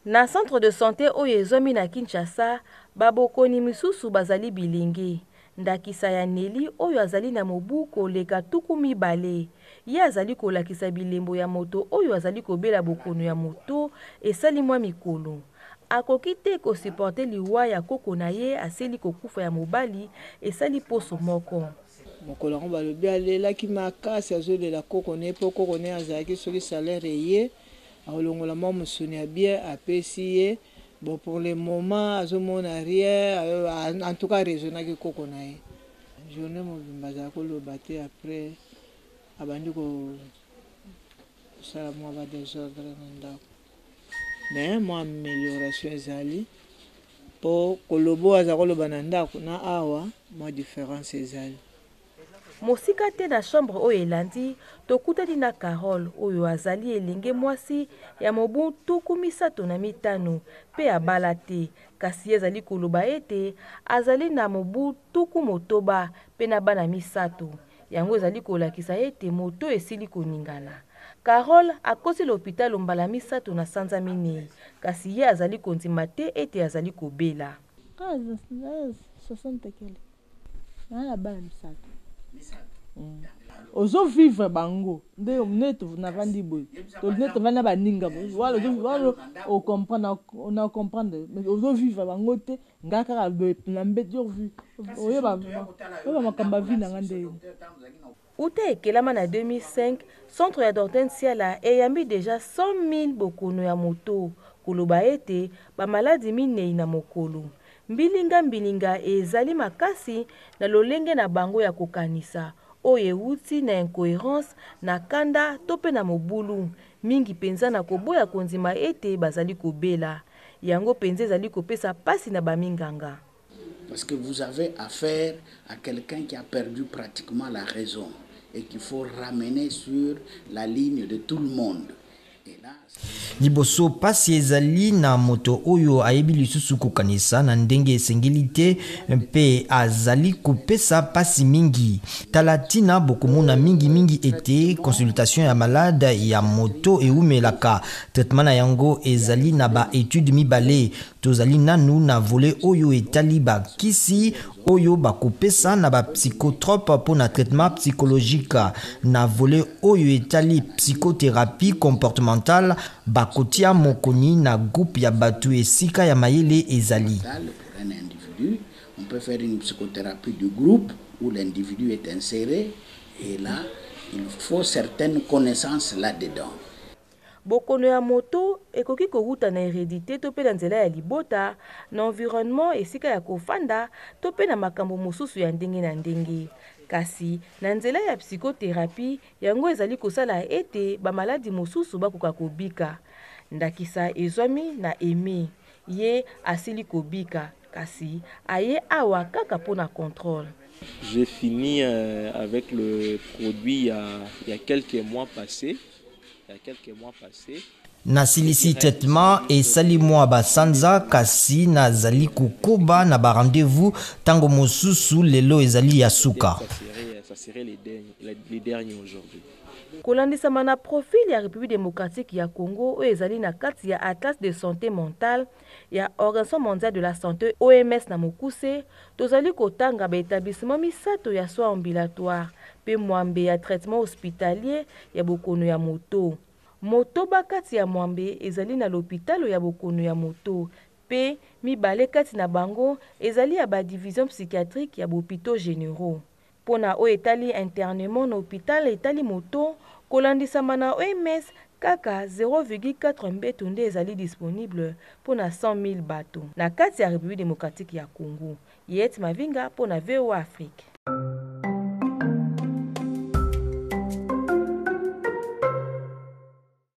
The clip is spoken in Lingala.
Na centre de santé oyo ezomi na Kinshasa, babokoni misusu bazali bilingi. Ndakisa ya Neli oyo azali na mobu koleka tuku mibale. Ye azali kolakisa bilembo ya moto oyo azali kobela bokono ya moto esali mwa mikolo. Akoki te kosiporte liwa ya koko na ye aseli kokufa ya mobali esali poso moko. Mokolo ngo balobi alelaki makasi azolela koko ne po koko ne azalaki soki salaire ye aolongola mwa musuni ya bien apesi ye. Bon, pour le moment, azomona rien, en tout cas, raisonnable koko na ye. Journée mobimba ko lo baté après abandi ko sala mwa ba désordre na ndako. Mais moi amélioration ezali po kolobo azakolo bana ndako na awa moi différence ezali. Mosika te na chambre oyo elandi tokutani na Carole oyo azali elenge mwasi ya mobu tuku misato na mitano pe abala te kasi ezali koloba ete azali na mobu tuku motoba pe na bana misato yango ezali kolakisa ete moto esili koningana. Carole akosi l'hôpital mbala misato na sanza minei kasi ye azali kondima te ete azali kobela. 60 kele. Na bana misato. Ozo vivre bango nde neto na vandi boy to neto vana baninga wala o comprendre on a comprendre mais ozo vivre bango te ngaka na mbeti vu oyeba makamba vina ngande Ute ekelama na 2005 centre ya Hortensia la eyambi déjà 100 000 bokono ya moto koloba ete ba maladi minei na mokolo mbilinga ezali makasi na lolenge na bango ya kokanisa oye wuti na incohérence na kanda tope na mobulu mingi penza na koboya konzima ete bazali kobela yango penza ezali kopesa pasi na baminganga. Parce que vous avez affaire à quelqu'un qui a perdu pratiquement la raison et qu'il faut ramener sur la ligne de tout le monde. Liboso pasi ezali na moto oyo ayebi lisusu kokanisa na ndenge esengeli te mpe azali kopesa pasi mingi. Talatina bokomona mingi ete consultation ya malade ya moto eumelaka. Traitement na yango ezali na ba étude mibale. Tozali nanu na volet oyo etali ba kisi oyo bakopesa na ba psychotrope pour na traitement psychologique. Na volet oyo etali psychothérapie comportementale bakotia mokoni na groupe ya batu esika ya mayele ezali. Pour un individu, on peut faire une psychothérapie du groupe où l'individu est inséré et là, il faut certaines connaissances là-dedans. Bokono ya moto ekoki kohuta na hérédité to pe na nzela ya libota na environnement esika ya kofanda to pe na makambo mosusu ya ndenge na ndenge. Kasi na nzela ya psychothérapie yango ezali kosala ete ba maladi mosusu bakoka kobika. Ndakisa ezwami na Aimé ye asili kobika kasi aye awa kaka pona contrôle. J'ai fini avec le produit il y a quelques mois passés. Na silisi traitement et sali mwa basanza kasi na zali kukuba na ba rendez-vous tango mosusu lelo ezali ya suka. Ça serait les derniers aujourd'hui. Kolandisama na profil ya République démocratique ya Congo oyo ezali na kati ya Atlas de santé mentale ya Organisation mondiale de la santé OMS na mokuse tozali kotanga ba établissement misato ya soins ambulatoires pe mwambe ya traitement hospitalier ya bokono ya moto. Moto bakati ya mwambe ezali na l'hôpital ya bokono ya moto pe mibale kati na bango ezali ya ba division psychiatrique ya bopito généraux. Pona o etali internement na hôpital etali moto kolandisama na OMS kaka 0,4 mbeto nde ezali disponible pona 100 000 bato na kati ya République démocratique ya Congo. Yet Mavinga pona VOA Afrique.